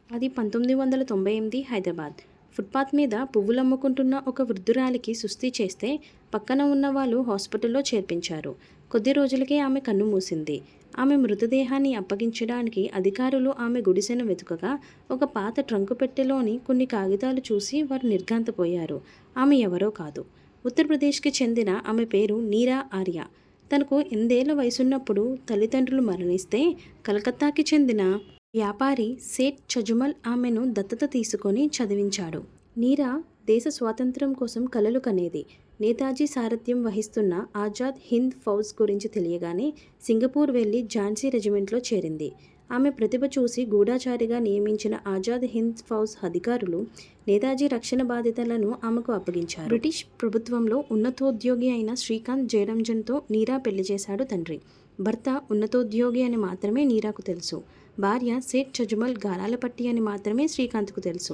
అది 1998 హైదరాబాద్. ఫుట్పాత్ మీద పువ్వులమ్ముకుంటున్న ఒక వృద్ధురాలికి సుస్థి చేస్తే పక్కన ఉన్న వాళ్ళు హాస్పిటల్లో చేర్పించారు. కొద్ది రోజులకే ఆమె కన్ను మూసింది. ఆమె మృతదేహాన్ని అప్పగించడానికి అధికారులు ఆమె గుడిసెను వెతుకగా ఒక పాత ట్రంకు పెట్టెలోని కొన్ని కాగితాలు చూసి వారు నిర్ఘాంతపోయారు. ఆమె ఎవరో కాదు. ఉత్తరప్రదేశ్కి చెందిన ఆమె పేరు నీరా ఆర్య. తనకు 8 వయసున్నప్పుడు తల్లిదండ్రులు మరణిస్తే కలకత్తాకి చెందిన వ్యాపారి సేఠ్ చజుమల్ ఆమెను దత్తత తీసుకొని చదివించాడు. నీరా దేశ స్వాతంత్ర్యం కోసం కలలు కనేది. నేతాజీ సారథ్యం వహిస్తున్న ఆజాద్ హింద్ ఫౌజ్ గురించి తెలియగానే సింగపూర్ వెళ్లి ఝాన్సీ రెజిమెంట్లో చేరింది. ఆమె ప్రతిభ చూసి గూఢచారిగా నియమించిన ఆజాద్ హింద్ ఫౌజ్ అధికారులు నేతాజీ రక్షణ బాధ్యతలను ఆమెకు అప్పగించారు. బ్రిటిష్ ప్రభుత్వంలో ఉన్నతోద్యోగి అయిన శ్రీకాంత్ జయరంజన్తో నీరా పెళ్లి చేశాడు తండ్రి. భర్త ఉన్నతోద్యోగి అని మాత్రమే నీరాకు తెలుసు. భార్య సేఠ్ చజుమల్ గారాలపట్టి అని మాత్రమే శ్రీకాంత్కు తెలుసు.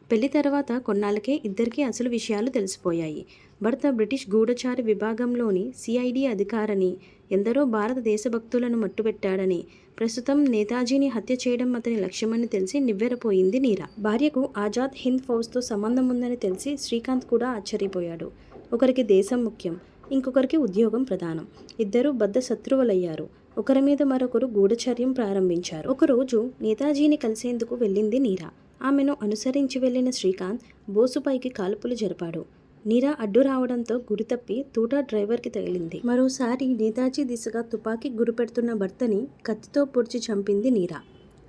పెళ్లి తర్వాత కొన్నాళ్ళకే ఇద్దరికీ అసలు విషయాలు తెలిసిపోయాయి. భర్త బ్రిటిష్ గూఢచారి విభాగంలోని సిఐడి అధికారని, ఎందరో భారత దేశభక్తులను మట్టుబెట్టాడని, ప్రస్తుతం నేతాజీని హత్య చేయడం అతని లక్ష్యమని తెలిసి నివ్వెరపోయింది నీరా. భార్యకు ఆజాద్ హింద్ ఫౌజ్తో సంబంధం ఉందని తెలిసి శ్రీకాంత్ కూడా ఆశ్చర్యపోయాడు. ఒకరికి దేశం ముఖ్యం, ఇంకొకరికి ఉద్యోగం ప్రధానం. ఇద్దరూ బద్ధ శత్రువులయ్యారు. ఒకరి మీద మరొకరు గూఢచర్యం ప్రారంభించారు. ఒకరోజు నేతాజీని కలిసేందుకు వెళ్ళింది నీరా. ఆమెను అనుసరించి వెళ్లిన శ్రీకాంత్ బోసుపైకి కాల్పులు జరిపాడు. నీరా అడ్డు రావడంతో గురితప్పి తూటా డ్రైవర్కి తగిలింది. మరోసారి నేతాజీ దిశగా తుపాకీ గురిపెడుతున్న భర్తని కత్తితో పొడిచి చంపింది నీరా.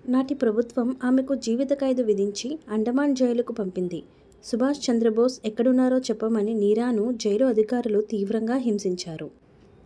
నాటి ప్రభుత్వం ఆమెకు జీవిత ఖైదు విధించి అండమాన్ జైలుకు పంపింది. సుభాష్ చంద్రబోస్ ఎక్కడున్నారో చెప్పమని నీరాను జైలు అధికారులు తీవ్రంగా హింసించారు.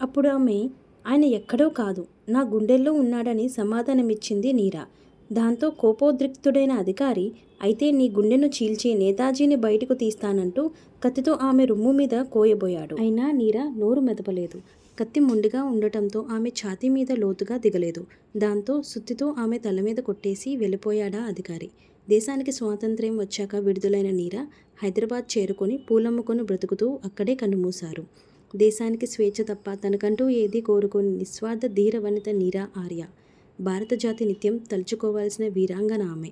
అప్పుడు ఆమె ఆయన ఎక్కడో కాదు, నా గుండెల్లో ఉన్నాడని సమాధానమిచ్చింది నీరా. దాంతో కోపోద్రిక్తుడైన అధికారి అయితే నీ గుండెను చీల్చి నేతాజీని బయటకు తీస్తానంటూ కత్తితో ఆమె రొమ్ము మీద కోయబోయాడు. అయినా నీరా నోరు మెదపలేదు. కత్తి మొండిగా ఉండటంతో ఆమె ఛాతీ మీద లోతుగా దిగలేదు. దాంతో సుత్తితో ఆమె తల మీద కొట్టేసి వెళ్ళిపోయాడా అధికారి. దేశానికి స్వాతంత్ర్యం వచ్చాక విడుదలైన నీరా హైదరాబాద్ చేరుకొని పూలమ్ముకొని బ్రతుకుతూ అక్కడే కన్నుమూశారు. దేశానికి స్వేచ్ఛ తప్ప తనకంటూ ఏదీ కోరుకోని నిస్వార్థ ధీర వనిత నీరా ఆర్య. భారత జాతి నిత్యం తలుచుకోవాల్సిన వీరాంగన ఆమె.